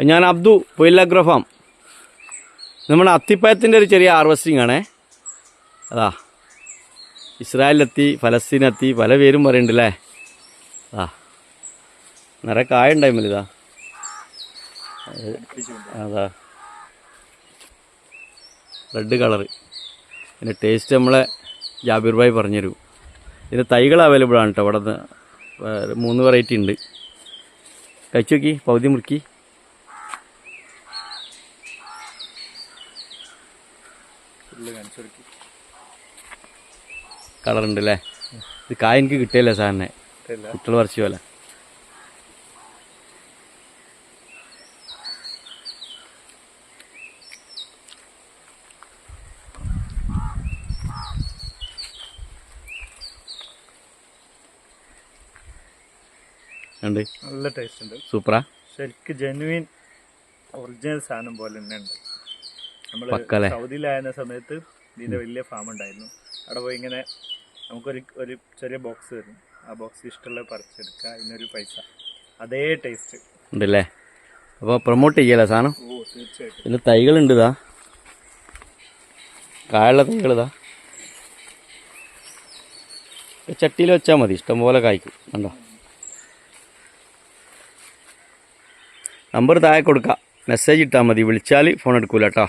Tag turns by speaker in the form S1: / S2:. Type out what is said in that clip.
S1: ഞാൻ അബ്ദു പൊയിലഗ്രോ ഫാം. നമ്മുടെ അത്തിപ്പഴത്തിൻ്റെ ഒരു ചെറിയ ഹാർവസ്റ്റിംഗ് ആണേ. അതാ ഇസ്രായേലിലെത്തി, ഫലസ്തീനെത്തി, പല പേരും പറയുന്നുണ്ടല്ലേ. നിറയെ കായ ഉണ്ടായിരുന്നില്ല. ഇതാ അതാ റെഡ് കളറ്. പിന്നെ ടേസ്റ്റ് നമ്മളെ ജാബിർ ഭായി പറഞ്ഞുതരും. ഇതിൻ്റെ തൈകൾ അവൈലബിൾ ആണ് കേട്ടോ. അവിടെ 3 വെറൈറ്റി ഉണ്ട്. കഴിച്ചു നോക്കി, പകുതി മുറുക്കി. കളറുണ്ട് അല്ലേ. ഇത് കായ എനിക്ക് കിട്ടിയല്ലേ സാറിനെ, കുട്ടികൾ പറിച്ച പോലെ.
S2: നല്ല ടേസ്റ്റ് ഉണ്ട്.
S1: സൂപ്പറാ.
S2: ശരിക്കും ജെന്യുവിൻ ഒറിജിനൽ സാധനം പോലെ തന്നെ ഉണ്ട്. നമ്മൾ സൗദിയിലായിരുന്ന സമയത്ത് ഇതിന്റെ വലിയ ഫാം ഉണ്ടായിരുന്നു. അവിടെ പോയി ഇങ്ങനെ നമുക്കൊരു ചെറിയ ബോക്സ് തരും. ആ ബോക്സ് ഇഷ്ടമുള്ള പറിച്ചെടുക്കുക, ഇതിനൊരു പൈസ. അതേ ടേസ്റ്റ്
S1: ഉണ്ടല്ലേ. അപ്പോൾ പ്രൊമോട്ട് ചെയ്യല്ലേ സാധനം.
S2: ഓ തീർച്ചയായിട്ടും.
S1: ഇതിൽ തൈകളുണ്ട്. ഇതാ കായുള്ള തൈകളിതാ. ചട്ടിയിൽ വെച്ചാൽ മതി, ഇഷ്ടംപോലെ കായ്ക്കും. കണ്ടോ. നമ്പർ താഴെ കൊടുക്കാം, മെസ്സേജ് ഇട്ടാൽ മതി. വിളിച്ചാൽ ഫോൺ എടുക്കൂല കേട്ടോ.